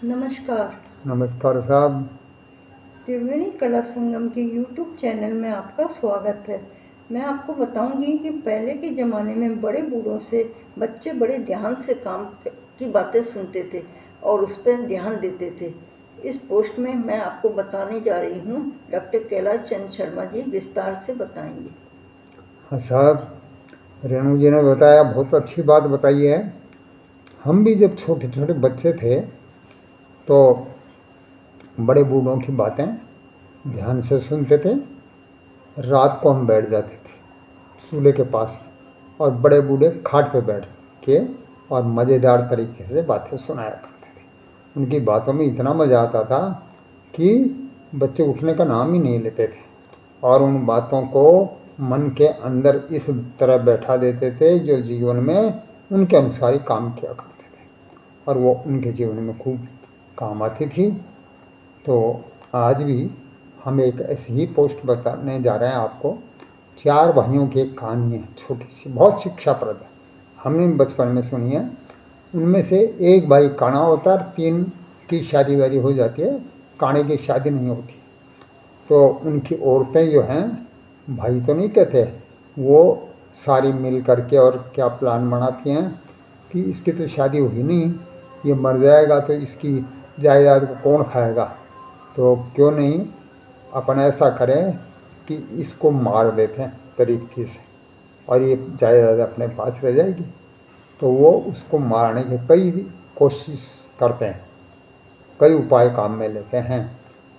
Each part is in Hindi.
नमस्कार। नमस्कार साहब। त्रिवेणी कला संगम के यूट्यूब चैनल में आपका स्वागत है। मैं आपको बताऊंगी कि पहले के ज़माने में बड़े बूढ़ों से बच्चे बड़े ध्यान से काम की बातें सुनते थे और उस पर ध्यान देते थे। इस पोस्ट में मैं आपको बताने जा रही हूँ। डॉक्टर कैलाश चंद्र शर्मा जी विस्तार से बताएंगे। हाँ साहब, रेणु जी ने बताया, बहुत अच्छी बात बताई है। हम भी जब छोटे छोटे बच्चे थे तो बड़े बूढ़ों की बातें ध्यान से सुनते थे। रात को हम बैठ जाते थे चूल्हे के पास में, और बड़े बूढ़े खाट पे बैठ के और मज़ेदार तरीके से बातें सुनाया करते थे। उनकी बातों में इतना मज़ा आता था कि बच्चे उठने का नाम ही नहीं लेते थे, और उन बातों को मन के अंदर इस तरह बैठा देते थे जो जीवन में उनके अनुसार ही काम किया करते थे, और वो उनके जीवन में खूब काम आती थी। तो आज भी हम एक ऐसी ही पोस्ट बताने जा रहे हैं आपको। 4 भाइयों की एक कहानी है, छोटी सी, बहुत शिक्षाप्रद है। हमने बचपन में सुनी है। उनमें से एक भाई काना होता है, 3 की शादी वादी हो जाती है, काने की शादी नहीं होती। तो उनकी औरतें जो हैं, भाई तो नहीं कहते, वो सारी मिल करके और क्या प्लान बनाती हैं कि इसकी तो शादी हुई नहीं, ये मर जाएगा तो इसकी जायदाद को कौन खाएगा, तो क्यों नहीं अपन ऐसा करें कि इसको मार देते हैं तरीके से, और ये जायदाद अपने पास रह जाएगी। तो वो उसको मारने की कई कोशिश करते हैं, कई उपाय काम में लेते हैं।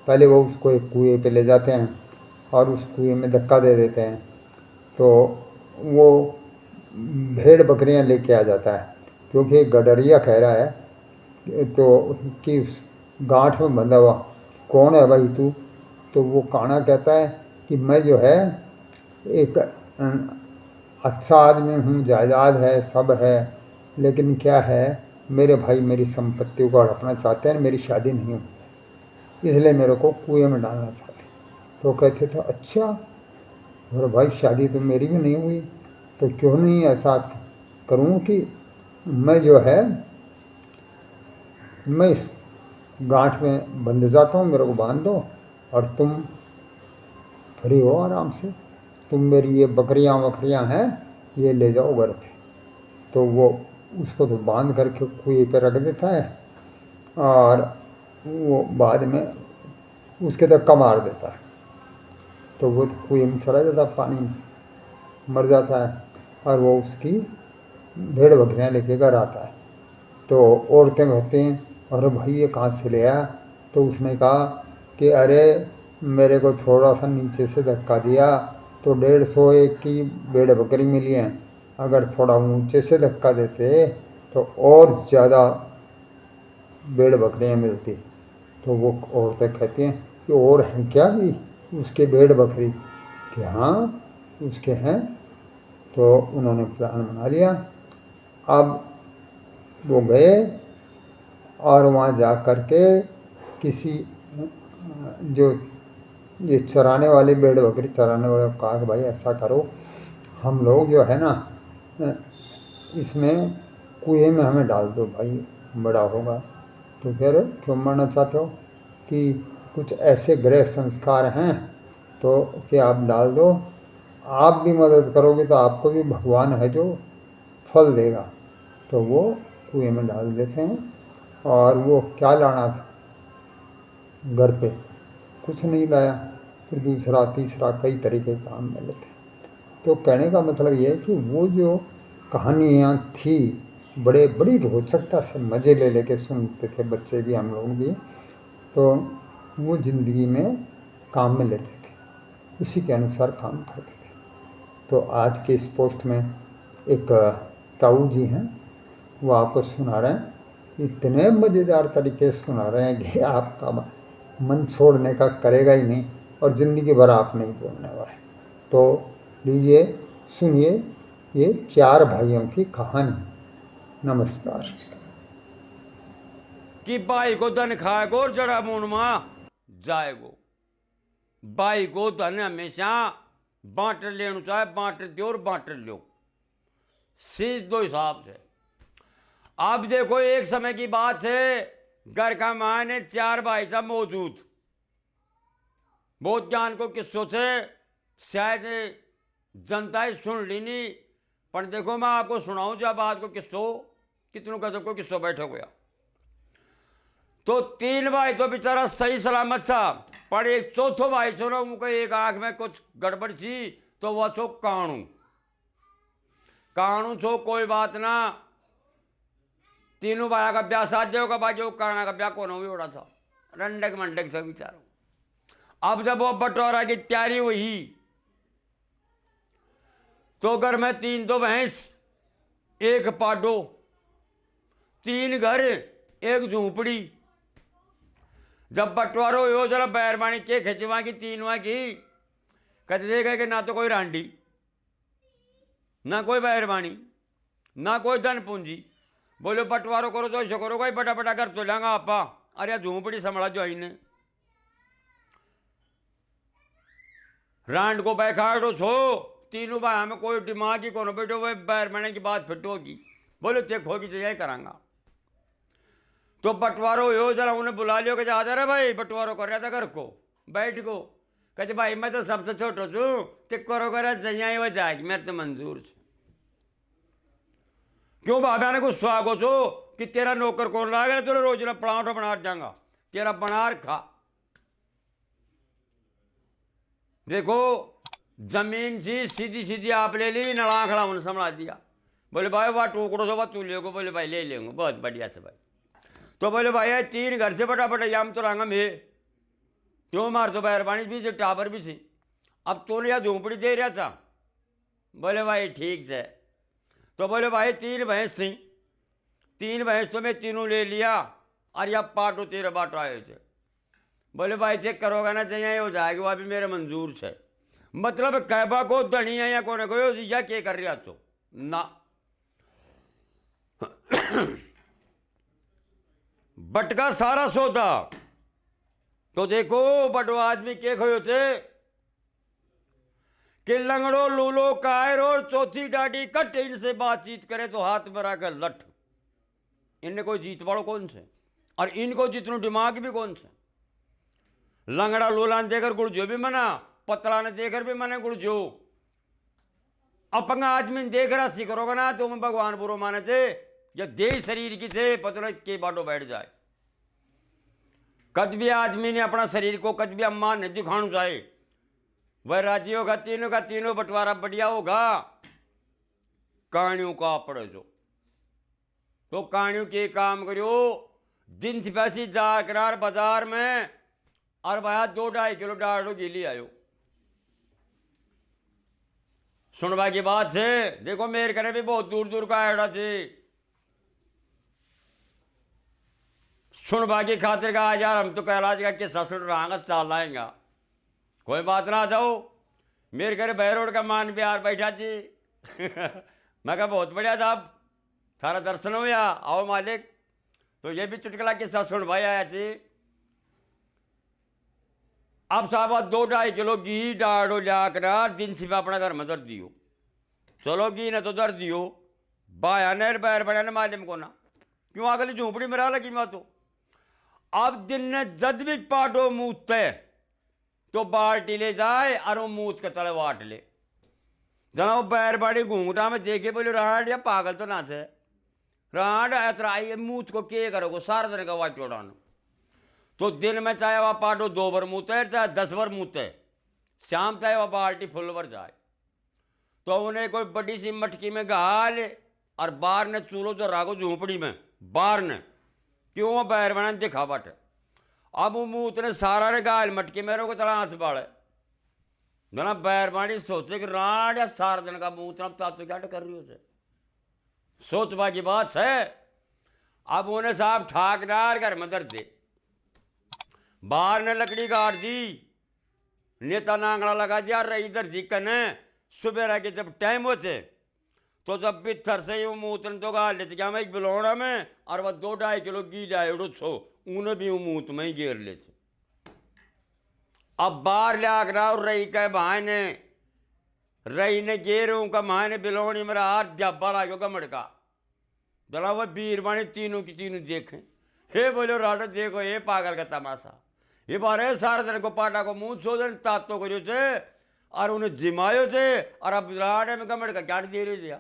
पहले वो उसको एक कुएं पे ले जाते हैं और उस कुएं में धक्का दे देते हैं। तो वो भेड़ बकरियां लेके आ जाता है, क्योंकि एक गडरिया कह रहा है तो कि उस गांठ में बंधा हुआ, कौन है भाई तू? तो वो काना कहता है कि मैं जो है एक अच्छा आदमी हूँ, जायदाद है, सब है, लेकिन क्या है, मेरे भाई मेरी संपत्ति को हड़पना चाहते हैं, मेरी शादी नहीं हुई, इसलिए मेरे को कुएं में डालना चाहते। तो कहते थे अच्छा, और भाई शादी तो मेरी भी नहीं हुई, तो क्यों नहीं ऐसा करूं कि मैं जो है, मैं इस गांठ में बंध जाता हूँ, मेरे को बांध दो और तुम फ्री हो आराम से, तुम मेरी ये बकरियां वकरियां हैं ये ले जाओ घर पे। तो वो उसको तो बांध करके कुएं पे रख देता है, और वो बाद में उसके धक्का मार देता है, तो वो तो कुएं में चला जाता है, पानी में मर जाता है, और वो उसकी भेड़ बकरियाँ लेके घर आता है। तो औरतें कहती हैं अरे भाई ये कहाँ से ले आया? तो उसने कहा कि अरे मेरे को थोड़ा सा नीचे से धक्का दिया तो 150 की भेड़ बकरी मिली हैं, अगर थोड़ा ऊंचे से धक्का देते तो और ज़्यादा भेड़ बकरियाँ मिलती। तो वो औरतें कहती हैं कि और हैं क्या भी उसके भेड़ बकरी? कि हाँ उसके हैं। तो उन्होंने प्लान बना लिया। अब वो गए और वहाँ जा कर के किसी जो ये चराने वाली भेड़ बकरी चराने वाले को कहा कि भाई ऐसा करो, हम लोग जो है ना इसमें कुएं में हमें डाल दो भाई, बड़ा होगा। तो फिर क्यों मरना चाहते हो? कि कुछ ऐसे ग्रह संस्कार हैं तो कि आप डाल दो, आप भी मदद करोगे तो आपको भी भगवान है जो फल देगा। तो वो कुएं में डाल देते हैं, और वो क्या लाना था घर पे, कुछ नहीं लाया। फिर दूसरा तीसरा कई तरीके काम में लेते। तो कहने का मतलब ये है कि वो जो कहानियाँ थी, बड़ी रोचकता से मज़े ले लेके सुनते थे बच्चे भी, हम लोग भी। तो वो ज़िंदगी में काम में लेते थे, उसी के अनुसार काम करते थे। तो आज के इस पोस्ट में एक ताऊ जी हैं, वो आपको सुना रहे हैं, इतने मज़ेदार तरीके से सुना रहे हैं कि आपका मन छोड़ने का करेगा ही नहीं, और ज़िंदगी भर आप नहीं बोलने वाले। तो लीजिए सुनिए ये 4 भाइयों की कहानी। नमस्कार। नमस्कार। कि भाई को धन खाएगो और जड़ा मून मां जाएगो। भाई को धन हमेशा बांट लेना चाहे, बांट दो और बांट लो, सीज दो हिसाब से। अब देखो एक समय की बात है, घर का माने 4 भाई साहब मौजूद। बहुत ज्ञान को किस्सों से शायद जनता ही सुन ली नहीं, पर देखो मैं आपको सुनाऊं जब बात को किस्सों, कितनों गजब को किस्सों बैठे गया। तो 3 भाई तो बेचारा सही सलामत था, पर एक चौथो भाई सुनो उनको एक आंख में कुछ गड़बड़ थी, तो वह छो काणू। काणू छो कोई बात ना, तीनों भाई का ब्याह साथ होगा, बाकी काना का ब्याह कौन भी उड़ा था, रंडक मंडक से बेचारा। अब जब वो बंटवारा की तैयारी हुई तो घर में 3 तो भैंस, 1 पाडो, 3 घर, 1 झूंपड़ी। जब बंटवारो हो जरा बैरबानी के खिंचवा की 3वां की, कहते देगा कि ना तो कोई रांडी, ना कोई बैरबानी, ना कोई धन पूंजी। बोलो बंटवारो करो तो ऐसे करो, कोई बड़ा बड़ा घर तो लेंगा आपा, अरे झूंपड़ी संभला जो आई ने रांड को बैखाड़ो छो। तीनों भाई हमें कोई दिमाग ही कौन बैठो, वह बैरबानी की बात फिट होगी। बोलो चेक होगी तो यही करांगा। तो बंटवारो हो जरा उन्हें बुला लियो कि जा रहा भाई बंटवारो कर रहा था घर को, बैठ को। कहते भाई मैं तो सबसे छोटो छू, टिक करो कर जइया वो जाएगी, मेरे तो मंजूर छे। क्यों बाबा ने कुछ स्वागत हो कि तेरा नौकर कौन लागे, तेरे रोज ना पराठा बना जाऊंगा, तेरा बना खा। देखो जमीन सी सीधी सीधी आप ले ली, नड़ा खड़ा उन्हें संभला दिया। बोले भाई वाह टुकड़ो से तू ले, बोले भाई ले लेंगे, बहुत बढ़िया से भाई। तो बोले भाई 3 घर से फटाफट याम तो रंगा में क्यों मार तो बैरबानी भी थी, टावर भी थी, अब तो या झूंपड़ी दे रहा था। बोले भाई ठीक है। तो बोले भाई 3 भैंस थी, 3 भैंस तो मैं तीनों ले लिया, और या पाटो 13 बाटो आए थे। बोले भाई चेक करोगा ना चाहिए हो जाएगी, वह भी मेरे मंजूर है। मतलब कहबा को धनी है या कोने को या के कर रहा तो ना। बटका सारा सौदा तो देखो बड़ो आदमी के खोयो थे कि लंगड़ो लूलो कायर और चौथी डाडी कट इनसे बातचीत करे तो हाथ में रखकर लठ। इनने कोई जीत वालों कौन से, और इनको जितनो दिमाग भी कौन से। लंगड़ा लूला ने देकर गुड़जो भी मना, पतला ने देकर भी मने गुड़जो। अपना आदमी देख रहा सी करोगा ना तो मैं भगवान बुरो माने थे, या दे शरीर की से पतला के बाटो बैठ जाए। कद भी आदमी ने अपना शरीर को कद भी अम्मान नहीं दिखाना चाहे, वह राजी होगा, तीनों का तीनों बंटवारा बढ़िया होगा। कहानियों का पड़े जो तो कहानियों के काम करो, दिन से पैसी जा करार बाजार में, और भाया 2-2.5 किलो डालो गिली आयो। सुनवा की बात से देखो मेरे करे भी बहुत दूर दूर का आयड़ा थे, सुनवा की खातिर का यार हम तो कैलाश का किस्सा सुन रहा चाल लाएंगा, कोई बात ना जाओ। मेरे घर बहरोड का मान बिहार बैठा जी। मैं कहा बहुत बढ़िया साहब थारा दर्शन हो या आओ मालिक। तो ये भी चुटकला किस्सा सुन भाई आया थी। अब साहब 2-2.5 किलो घी डालो जाकर दिन से अपना घर में दर दियो, चलो घी ने तो दर दियो, बाया ने बैर बड़ा ने मालिम को ना क्यों अगली झूंपड़ी में रहा लगी मैं तो। अब दिन ने जद भी पाटो मूतते तो बाल्टी ले जाए और वो मूत के तले वाट ले। जना वो बैर बाड़ी घूंघटा में देखे बोले राड या पागल तो ना थे, राड ऐतराई मूत को के करोगे सारा दिन का वाट उड़ाना। तो दिन में चाहे वह पाटो 2 बार मूते चाहे 10 बार मूते, शाम चाहे वह बाल्टी फुल भर जाए। तो उन्हें कोई बड़ी सी मटकी में गाल और बाहर ने चूल्हो तो रागो झूंपड़ी में बाहर ने क्यों बैर बना दिखा बट। अब वो मूत ने सारा ने गाल मटकी मेरे को तला हाथ बाड़े जना बैर बाड़ी सोचे कि राड या सारा दिन का मूत ना तो क्या कर रही हो सोचवा की बात है। अब उन्हें साहब ठाकदार घर में दर दे, बाहर ने लकड़ी गाड़ दी, नेता नांगड़ा लगा दिया, रही इधर जी कने सुबह रह के जब टाइम होते तो जब भी थर से वो मूतन तो गाल लेते क्या मैं एक बिलोड़ा में और वह 2-2.5 किलो घी जाए उड़ो छो उन्हें भी वो मूत में ही घेर लेते। अब बाहर ले आकर और रही का भाई ने रही ने घेरों का माँ ने बिलोड़ी मेरा हाथ जब्बा लागो गमड़ का जला वह बीरबानी तीनों की तीनों देखें हे बोलो राडो देखो ये पागल का तमाशा। ये बारे सारे दिन को पाटा को मुंह छो दिन तातो करियो थे और उन्हें जिमायो थे और अब राडे में गमड़ का चाट दे रही दिया।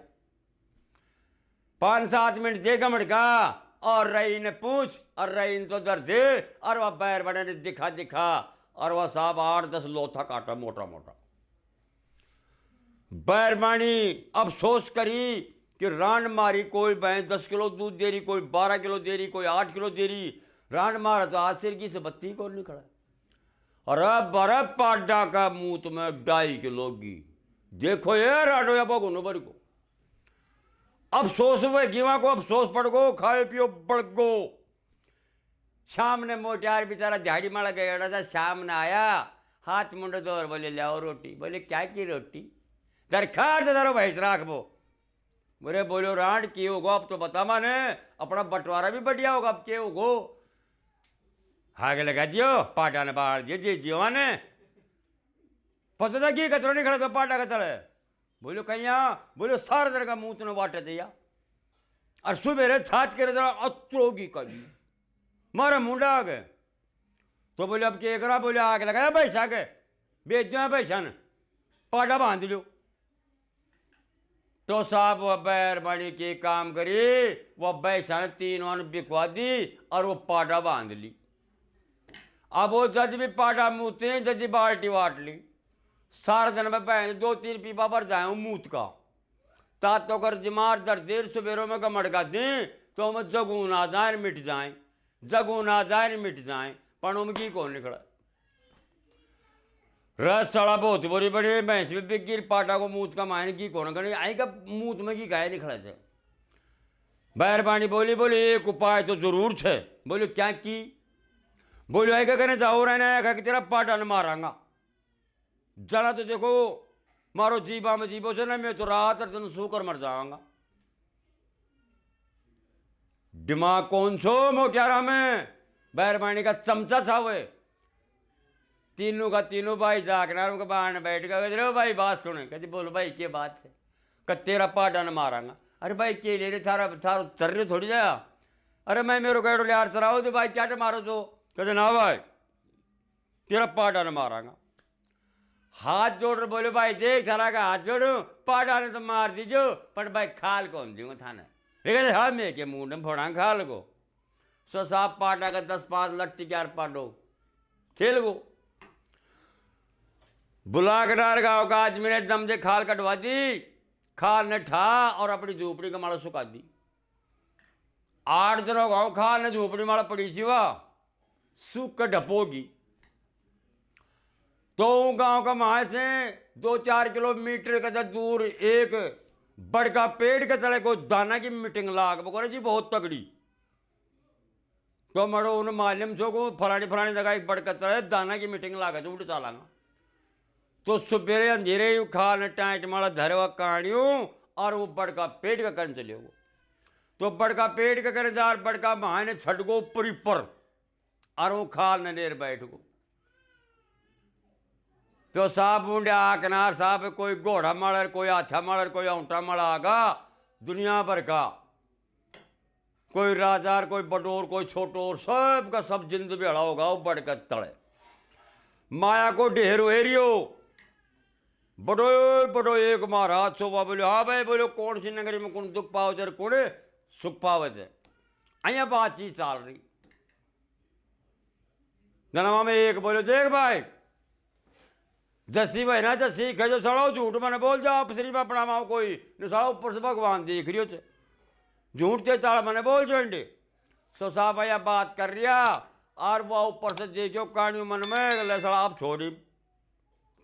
5-7 मिनट दे गमड़ का और रही ने पूछ और रही तो दर दे और वह बैर बने ने दिखा दिखा और वह साहब 8-10 लोथा काटा मोटा मोटा। बैरबानी अफसोस करी कि रान मारी, कोई भैंस 10 किलो दूध दे रही, कोई 12 किलो दे रही, कोई 8 किलो दे रही। रान मारा तो आज सिर की से बत्ती को निकला। अरे बर्फ पाडा का मुंह तुम्हें 2.5 किलो की देखो ये राडो या बगो नो को अफसोस हुए गिवा को अफसोस पड़ गो खाए पियो बढ़ गो। शाम ने मोटियार बेचारा झाड़ी माला गया था। शाम ने आया हाथ मुंडो दौर बोले लाओ रोटी। बोले क्या की रोटी? दरखार से धरो भैंस राख वो। बोले बोलो रांड की होगो अब तो बता माने अपना बंटवारा भी बढ़िया होगा अब के होगो। आगे लगा दियो पाटा ने बाहर दिए जी जीवा ने पता था कि कचरा नहीं खड़ा तो पाटा का तले। बोलो कहीं बोलो सारे तरह का मुंह तुने वाटे दिया और सुबह छात के अत्रोगी कभी मारा मुंडा आ गए। तो बोले अब क्या करा? बोले आगे लगाया पैसा के बेच दो पैसा ने पाटा बांध लो। तो साहब वह बैरबानी के काम करी, वह पैसा ने 3 वन बिकवा दी और वो पाटा बांध ली। अब वो जज भी पाटा मुँहते जज बाल्टी वाट ली। सारा दिन में बहन 2-3 पीपा भर जाए मूत का तातो कर जिमार दर देर सुबेरों में गमड़का दें तो हम जगू ना जाए मिट जाए, जगू ना जाए मिट जाए। पणों में की कौन निकला रस सड़ा बहुत बोरी बड़ी भैंस भी बिक गिर पाटा को मूत का मायने की कौन करे आई का मूत में की गाय निकला थे। बैरबानी बोली बोले एक उपाय तो जरूर थे। बोले क्या की? बोलो आई क्या कहने जाओ रहना कि तेरा पाटा ने मारांगा जरा तो देखो मारो जीबा में जीबो से ना मैं तो रात और दिन सूकर मर जाऊंगा। दिमाग कौन सो मोटियारा में बैरबानी का चमचा था वे। तीनों का तीनों भाई जागनारों के बाहर बैठ गए। भाई बात सुने कहते बोलो भाई के बात से कि तेरा पाटा न मारांगा। अरे भाई के ले रहे थारा थारो तर्रे थोड़ी जाया। अरे मैं मेरे गैडो यार चलाओ तो भाई क्या मारो तो कहते ना भाई तेरा पाटा न मारांगा। हाथ जोड़ बोले भाई देख थारा का हाथ जोड़ो पाटा ने तो मार दीजो पर भाई खाल कौन दूंगा थाने। लेकिन हाँ मैं के मुंह में फोड़ा खाल को सो साहब पाटा का 10-5 लट्टी क्यार पाटो खेल गो। बुला के डार गाँव का आज मैंने दम से खाल कटवा दी। खाल ने ठा और अपनी झोपड़ी का माला सुखा दी। 8 दिनों गाँव खाल ने झोपड़ी माला पड़ी थी वह सूख कर ढपोगी। तो गांव का वहां से 2-4 किलोमीटर का दूर एक बड़का पेड़ के तले को दाना की मीटिंग लाग बोले जी बहुत तगड़ी। तो मरो उन मालूम छो को फलानी फलानी जगह एक बड़का तले दाना की मीटिंग लागे तो उठ चालांगा। तो सुबेरे अंधेरे खाल टाइट माला धरवा कहानियों और वो बड़का पेड़ का करने चले वो। तो बड़का पेड़ का करे जार बड़का वहां ने छट गो ऊपर पर और वो खाल ने नेर बैठ गो। तो साहब मुंडा किनार साहब कोई घोड़ा मालर कोई हाथा मालर कोई ऊँटा माला आगा दुनिया भर का कोई राजार कोई बडोर कोई छोटोर सब का सब जिंद बेड़ा होगा वो बढ़कर तड़े। माया को ढेर हेरियो बड़ो बड़ो एक महाराज सोबा बोलो हाँ भाई बोलो कौन सी नगरी में कौन दुख पाओ जर कौन सुख पावे थे अया बातचीत चल रही। जनमा में एक बोलो देख भाई जस्सी भाई ना जस्सी कहो सड़ो झूठ मैंने बोल जाओ अपसरी में अपना माओ कोई न सड़ो ऊपर से भगवान देख रही हो थे झूठ ते ताल मैंने बोल जो इंडे सो साहब भैया बात कर रिया और वो ऊपर से देखो कहानी मन में ले सड़ा आप छोड़ी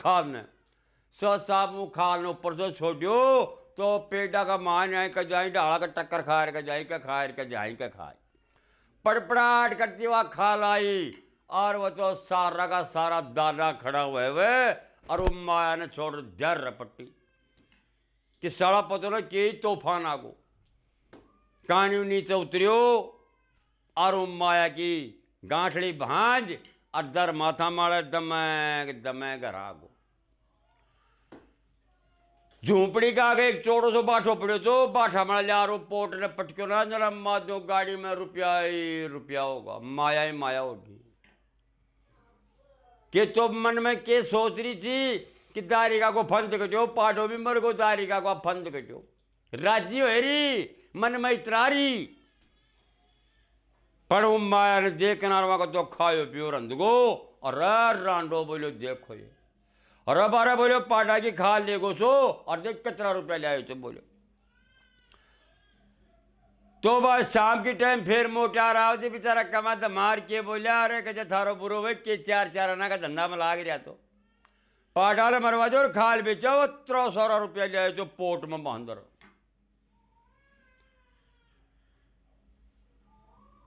खाल ने सो साहब वो खाल ने ऊपर से छोड़ियो तो पेड़ा का मान आए का जाए डाला का टक्कर खाए का जाए का खाए का जाए का खाए पड़पड़ाहट करती हुआ खाल आई और वो तो सारा का सारा दाना खड़ा हुए वे और वो माया ने छोड़ जर रपट्टी कि सारा पता ना कि तूफान आगो कहानी नीचे उतरियो और वो माया की गांठड़ी भांज और दर माथा मारे दमे दमे घर आगो। झूंपड़ी का आगे एक चौड़ो सो बाठो पड़े तो बाठा में लिया पोट ने पटक्यो ना जरा मादो गाड़ी में रुपया ही रुपया होगा, माया ही माया होगी। के तो मन में के सोच रही थी कि दारिका को फंद कटो, पाठो भी मर को दारिका को फंद कटो, राजी हो रही मन में इतरारी। पर वो माया ने देख नारवा को तो खायो पियो रंद गो और रांडो बोलो देखो ये, और बारह बोलो पाटा की खा ले गो सो और देख कितना रुपया ले आयो तो बोलो। तो बस शाम की टाइम फिर मोटा रहा हो बेचारा कमा तो मार के बोलिया अरे कहे थारो बुरो भाई के चार चार आना का धंधा में लाग रहा तो पाटा ले मरवा दो और खाल बेचो 300 रुपया ले आयो तो पोट में बांध रहो।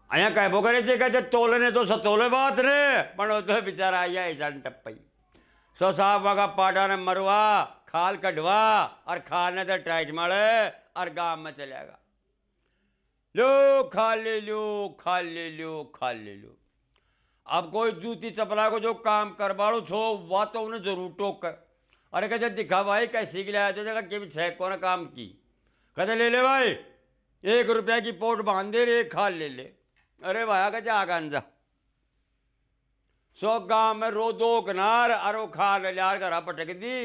अया कह करे थे कहते तोले ने तो सतोले बात रे पण तो बेचारा आया ऐसा टप्पई सो साहब वगा पाटा ने मरवा खाल कटवा और खाने तो टाइट मारे और गांव में चलेगा लो खा ले लो खा ले लो खा ले लो। अब कोई जूती चपला को जो काम करवाड़ो छो वह तो उन्हें जरूर टोक कर अरे कहते दिखा भाई कैसी के लाया तो जगह के भी छह कौन काम की कहते ले ले भाई 1 रुपया की पोट बांध दे रे खा ले ले। अरे भाया का जा गांजा सो गांव में रो दो कनार अरो खा ले यार घर पटक दी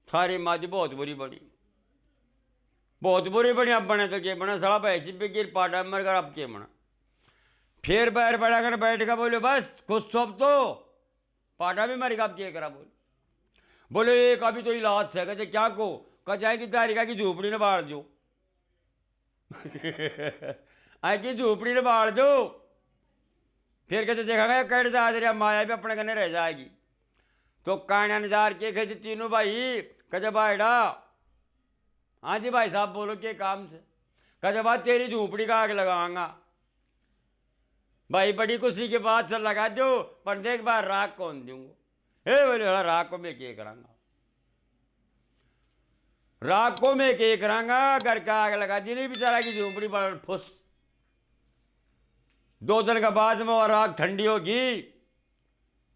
थारी माजी बहुत बुरी बनी बहुत बुरी बनी। अब बने तो के बना सड़ा पैसी पे गिर पाटा मर कर अब के बना फिर पैर पड़ा कर बैठ कर बोले बस खुश तो अब तो पाटा भी मर गया अब के करा बोले एक अभी तो इलाज है कहते क्या को कह जाएगी दारिका की झोपड़ी ने बाढ़ दो आई की झोपड़ी ने बाढ़ दो फिर कहते देखा गया कट जा रहा माया भी अपने कने रह जाएगी। तो कान्या नजार के कहते तीनों भाई कहते भाईडा हाँ जी भाई साहब बोलो के काम से कहते बात तेरी झोपड़ी का आग लगाऊंगा भाई बड़ी खुशी के बाद चल लगा दो पर देख बार राख कौन दूंगा हे बोले राख को मैं के करांगा राख को मैं के करांगा घर का आग लगा दी नहीं बेचारा की झोपड़ी बड़ फुस 2 दिन के बाद में और आग ठंडी होगी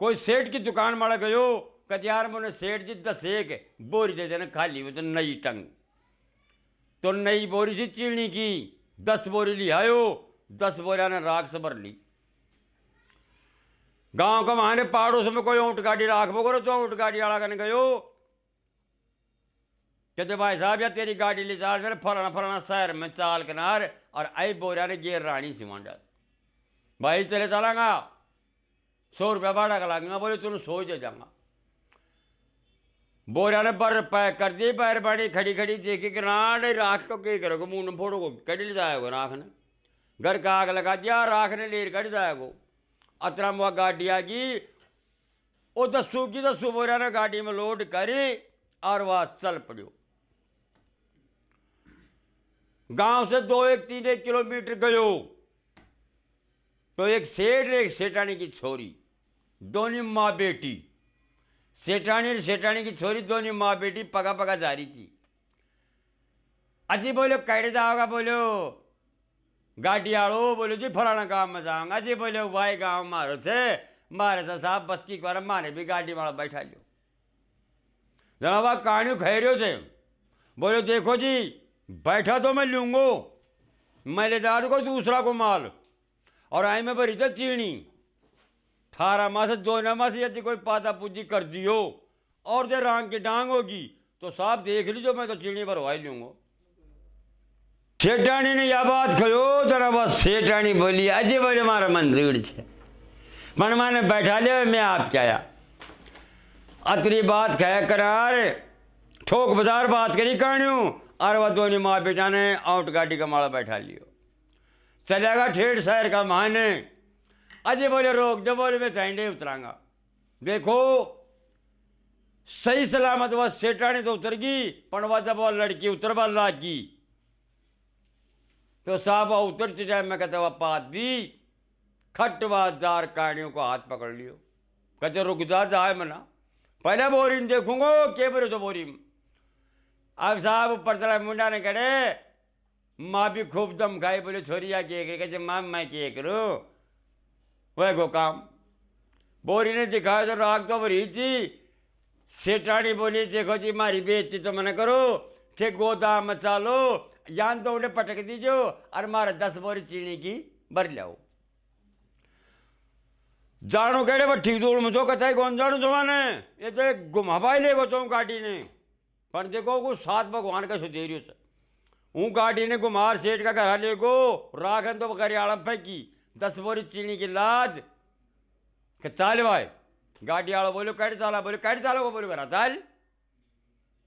कोई सेठ की दुकान मारा गयो कहते यार मैंने सेठ जी 10 एक बोरी दे देना खाली में तो नई टंग तो नई बोरी थी चीनी की 10 बोरी ली आयो 10 बोरिया ने राख से भर ली। गांव का माने पहाड़ों में कोई ऊँट गाड़ी राख बो करो तो ऊँट गाड़ी वाला करने गयो कहते भाई साहब या तेरी गाड़ी ले जा फलाना फलाना शहर में चाल किनार और आई बोरिया ने गेर रानी सिमान डाल भाई चले चलांगा 100 रुपया भाड़ा का लगेगा बोले तुम सोच दे जाऊंगा। बोरिया ने बर पैक कर दी पैर बड़ी खड़ी खड़ी देखी कि नहीं राख को क्या करोगे मुंह में फोड़ोगे कड़ी ले जाएगा राख ने घर का आग लगा दिया राख ने लेर कट जाएगा अतरा मुआ गाड़ी आ गई वो 10 बोरिया ने गाड़ी में लोड करी और वह चल पड़ो। गांव से 2-3 किलोमीटर गयो तो एक सेठ एक सेठानी की छोरी दोनों माँ बेटी सेठानी और सेठानी की छोरी दोनों माँ बेटी पगा पगा जा रही थी। अजी बोलो कैसे जाओगा बोलो गाड़ी आड़ो बोलो जी फलाना गाँव में जाऊंगा जी बोलो वाई गाँव मारो थे मारे था साहब बस की बार मारे भी गाड़ी वाला बैठा लो जनाब कहानी खा रहे थे बोलो देखो जी बैठा तो मैं लूँगो मैं ले जा दूँगा दूसरा को माल और आई में भरी था चीनी 18 माह से 2 माह से यदि कोई पाता पूजी कर दियो और दे रांग की डांग होगी तो साहब देख लीजिए मैं तो चीनी भरवा लूँगा। सेठानी ने यह बात कहो जरा बस सेठानी बोली अजय बोले हमारा मंदिर है मन माने बैठा ले मैं आप क्या आया अतरी बात कह करार ठोक बाजार बात करी कहानियों और वह दोनों माँ बेटा ने आउट गाड़ी का माड़ा बैठा लियो चलेगा ठेठ शहर का माने अजय बोले रोक दे बोले मैं ठंडे उतरांगा। देखो सही सलामत वह सेठानी तो उतर गई पर वह जब वह लड़की उतरवा लागी तो साहब उतर जाए मैं कहता वह पात दी खटवाजार कहानियों को हाथ पकड़ लियो कहते रुक जा जाए मना पहले बोरी में देखूंगो के बोले तो बोरी में अब साहब ऊपर चला मुंडा ने करे माँ भी खूब दम खाई बोले छोरिया के कहते माँ मैं के करूँ वह को काम बोरी ने दिखाया तो राग तो भरी थी सेठानी बोली देखो जी मारी बेइज्जती तो मैंने करो, थे गोदाम मचा लो, यान तो उन्हें पटक दीजो और मारे 10 बोरी चीनी की भर लाओ। जानो केड़े भट्ठी दूर मुझो कथाई कौन जानो जमाने, ये तो एक घुमावाई ले गो तो गाड़ी ने, पर देखो को सात भगवान का सुधेरियो से हूँ गाड़ी ने कुमार सेठ का घर ले गो, राखन तो करियाला फेंकी 10 बोरी चीनी की लाद के चाल भाई। गाड़ी वालों बोलो कैड चाला, बोले कैड चाला को बोलो करा चाल।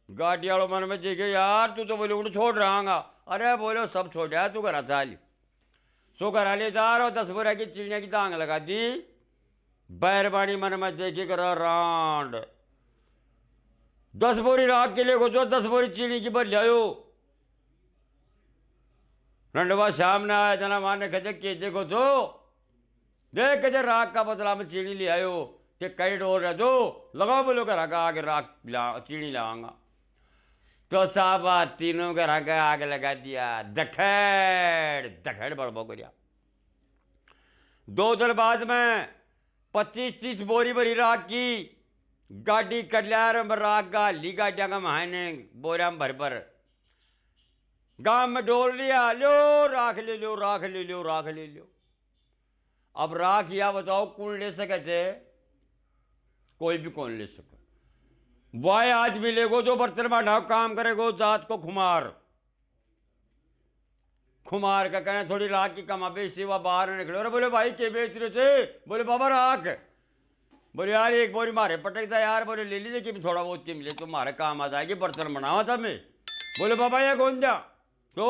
गाड़ी वालों मन में देखे यार तू तो बोले उन्हें छोड़ रहा, अरे बोलो सब छोड़ दिया तू करा चाल। सो करा ले जा रहा 10 बोरा की चिड़िया की टांग लगा दी। बैरबानी मन में देखे करा रांड 10 बोरी राख के लिए जो 10 बोरी चीनी की भर लियायो। रंडवा शाम ने आया जना माने कहे के देखो तो देख कहे राख का बदला में चीनी ले आयो, के कई डोल रहे दो लगाओ बोलो घर का आगे राख चीनी लाऊंगा। तो साहब तीनों घर का आग लगा दिया, धखेड़ धखेड़ बड़बो करिया। 2 दिन बाद में 25-30 बोरी भरी राख की गाड़ी कर लिया, राख का ली गाड़िया का महाने बोरिया में भर भर गांव में डोल लिया, लो राख ले लो राख ले लो राख ले लो। अब राख या बताओ कौन ले सके थे, कोई भी कौन ले सके। वाय आज मिलेगो जो बर्तन बांधा काम करेगो जात को खुमार, खुमार का कहना थोड़ी राख की कमा बेची वह बाहर निकले। अरे बोले भाई के बेच रहे थे, बोले बाबा राख। बोले यार एक बोरी मारे पटकता यार, बोले ले लीजिए कि थोड़ा बहुत किम ले तुम्हारे काम आ जाएगी, बर्तन बनावा था मैं। बोले बाबा यह कौन जा, तो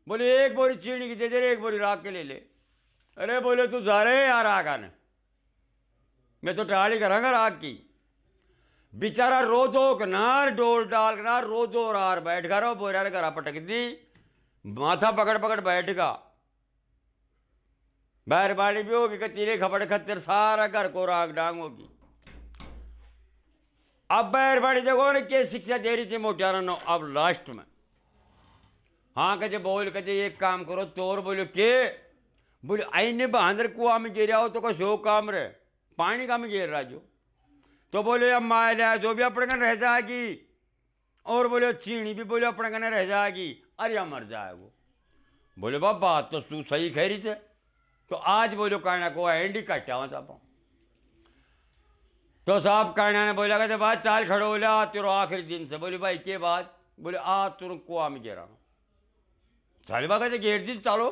बोले एक बोरी चीनी की दे दे, एक बोरी राख के ले ले। अरे बोले तू जा रहे यार राख आने, मैं तो टाली करांगा राख की। बेचारा रो दो कनार डोल डाल कनार रो दो रार बैठ कर बोरा ने घरा पटक दी, माथा पकड़ पकड़ बैठ गा। बैरबाड़ी भी होगी कतीरे खपड़ खत्तर सारा घर को राख डांग होगी। अब बैरबाड़ी देखो ने क्या शिक्षा दे रही थी मोटियारा नो। अब लास्ट में हाँ कहे बोल कहे एक काम करो तोर, बोलो के बोले आईने बहादुर कुआ में गिरा हो तो कोई शो काम रहे पानी का में गिर रहा जो, तो बोले अब माया लिया जो भी अपने कन रह जाएगी, और बोले चीनी भी बोले अपने कन रह जाएगी, अरे मर जाएगो। बोले बाप बात तो तू सही कह रही थे, तो आज बोलो कहना को एंडी कट्टा हुआ था। तो साहब कहना ने बोला कहते बात चाल खड़ो बोला तेरो आखिरी दिन से। बोले भाई के बात, बोले आज तुरंत कुआ में गिरा साली बा कहते घेर दी चालो,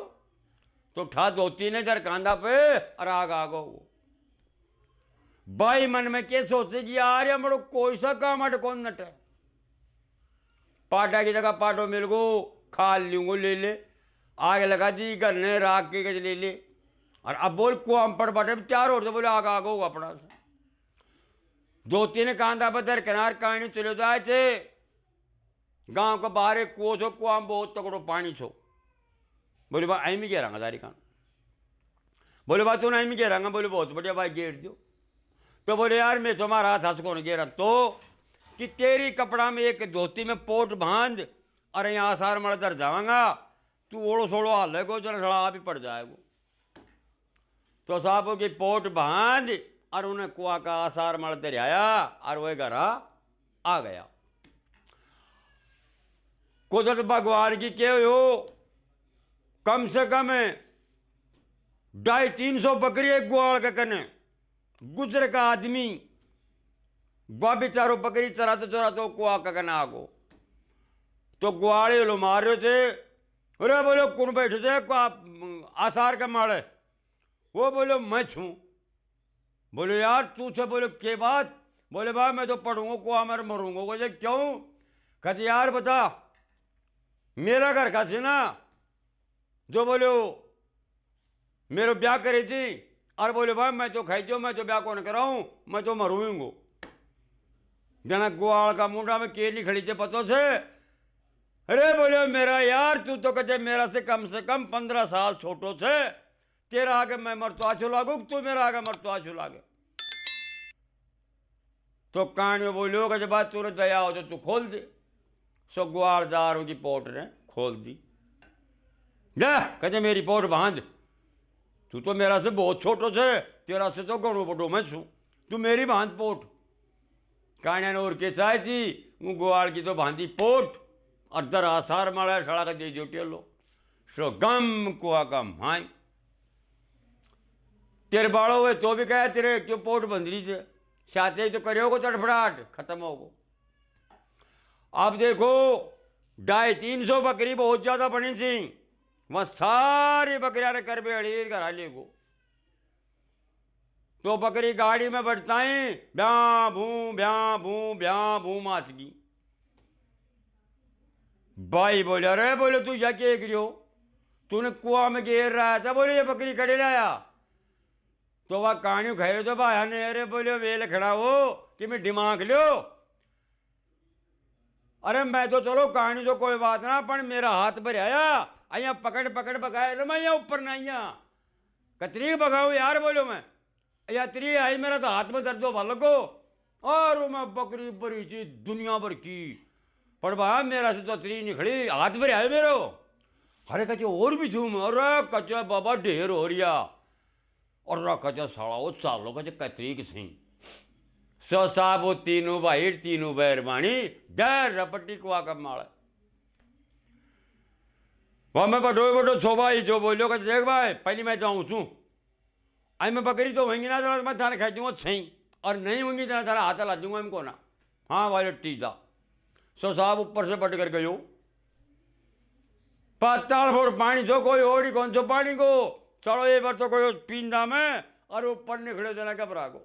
तो उठा 2-3 इधर कांधा पे और आग आगो। भाई मन में क्या सोचे कि यार ये मरो कोई सा काम अट कौन नट है, पाटा की जगह पाटो मिल गो खाल लूंगो ले ले, आग लगा दी घर ने राख के ले ले। और अब बोल कुआ पड़ बटे 4 और तो बोले आग आगो अपना से 2-3 कांधा पर दर किनार कहानी चले जाए थे। गांव को बाहर एक कुओ छो, कुआ में बहुत तकड़ो पानी छो। बोले बा आई में गिरांगा दारी कान, बोले बा तू ना आई में गिरांगा, बोले बहुत बढ़िया भाई गेर दो। तो बोले यार मैं तुम्हारा हाथ हंस कौन गिरा, तो कि तेरी कपड़ा में एक धोती में पोट बांध और यहाँ सार मर दर जाऊंगा, तू ओड़ो सोड़ो हाल है को जरा खड़ा भी पड़ जाएगा। तो साहब की पोट बांध और उन्हें कुआ का आसार मर दर आया और वह घर आ गया। कुदरत भगवान की क्या हो, कम से कम 250-300 बकरी एक ग्वाल के कने गुजर का आदमी ग्वा बेचारो बकरी चराते कुआ का कना आगो। तो ग्वाले लो मार रहे थे, अरे बोलो कौन बैठे थे आसार के मारे, वो बोलो मैं छू। बोले यार तू से, बोले के बात, बोले भाई मैं तो पढ़ूंगा कुआ मर मरूंगा। बोले क्यों, कहते यार बता मेरा घर का से ना जो बोलो मेरे ब्याह करी थी, और बोले भाई मैं तो खाई जो मैं तो ब्याह कौन कराऊं, मैं तो मरूंगो। जना ग्वाल का मुंडा में केली खड़ी थे पतों से, अरे बोले मेरा यार तू तो कहते मेरा से कम 15 साल छोटो थे, तेरा आगे मैं मरतो आछो लागू, तू मेरा आगे मरतो आछो लागे। तो कहानी बोलो कि बात तुरे दया हो तो तू खोल दे। सो ग्वालदारों की पोट ने खोल दी, जा कहते मेरी पोट बांध, तू तो मेरा से बहुत छोटो थे, तेरा से तो घणो बड़ो मैं छू, तू मेरी बांध पोट। कान्या ने और के चाहे थी वो ग्वाल की तो भांति पोट और दर आसार मारा सड़ा का दे जो टेलो सो गम कुआ गम हाँ तेरे बाड़ो हुए तो भी कहे तेरे क्यों पोट बंद रही थे साथे तो करे हो तड़फड़ाहट खत्म होगो। अब देखो 250-300 बकरी बहुत ज्यादा बनी थी वहां सारी बकरियां ने कर बेड़ी घर ले गो तो बकरी गाड़ी में बैठताई ब्याँ भू माच गई। भाई बोले अरे बोले तू या क्या गिरो तूने कुआ में घेर रहा था बोले ये बकरी कड़े लाया तो वह कहानी खाए तो भाया ने अरे बोले वेल खड़ा हो कि मैं दिमाग लो अरे मैं तो चलो कहानी तो कोई बात ना पर मेरा हाथ भर आया अया पकड़ पकड़ बगाए मैं यहाँ ऊपर ना आया कतरी बगाओ यार बोलो मैं या त्री आई मेरा तो हाथ में दर्द हो लगो और मैं बकरी बड़ी थी दुनिया भर की पर भाई मेरा से तो त्री निकली हाथ भर आए मेरो अरे कचे और भी थू मैं अरे कचे बाबा ढेर हो रिया और कचा साड़ा वो चालो कचे कतरी किसी सो साहब वो तीनों भाई तीनों बैरबानी डर रपटी कुआ का माड़ा वह मैं बड़ो छो भाई जो बोलो कचे देख भाई पहली मैं जाऊँ छू आई मैं बकरी तो वहीं ना जरा मैं थाने खा दूंगा सही और नहीं होंगी तो थारा हाथ ला दूंगा इनको ना हाँ भाई टीजा सो साहब ऊपर से बट कर गयो पाताल फोड़ पानी जो कोई और ही कौन सो पानी को चलो ये बार तो कोई पींदा में और ऊपर निकले देना घबरा को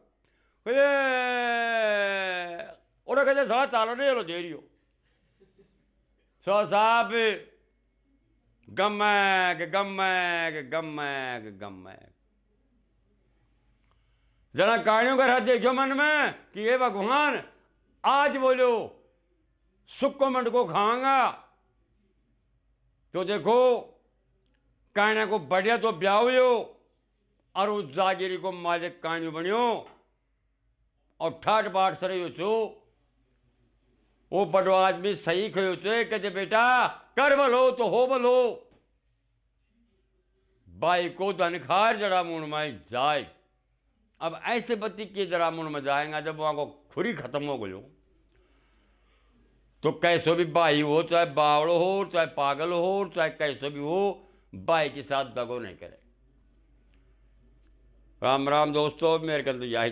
और कहते साला चालो नहीं लो दे रही हो सो साहब गम जरा कहानियों का रह देखो मन में कि ये भगवान आज बोलो सुख को मंड को खाऊंगा तो देखो कहानिया को बढ़िया तो ब्याह हो और उस जागिरी को मालिक कहानी बनियो और ठाट बाट सर छो वो बड़ो आदमी सही खयो छे कहते बेटा कर बलो तो हो बलो बाई को धनखार जड़ा मुंड में जाए। अब ऐसे बत्ती के जरा मुंड में जाएगा जब वहां को खुरी खत्म हो गयो तो कैसो भी भाई हो चाहे बावड़ो हो चाहे पागल हो चाहे कैसो भी हो भाई के साथ दगो नहीं करे। राम राम दोस्तों मेरे के अंदर यही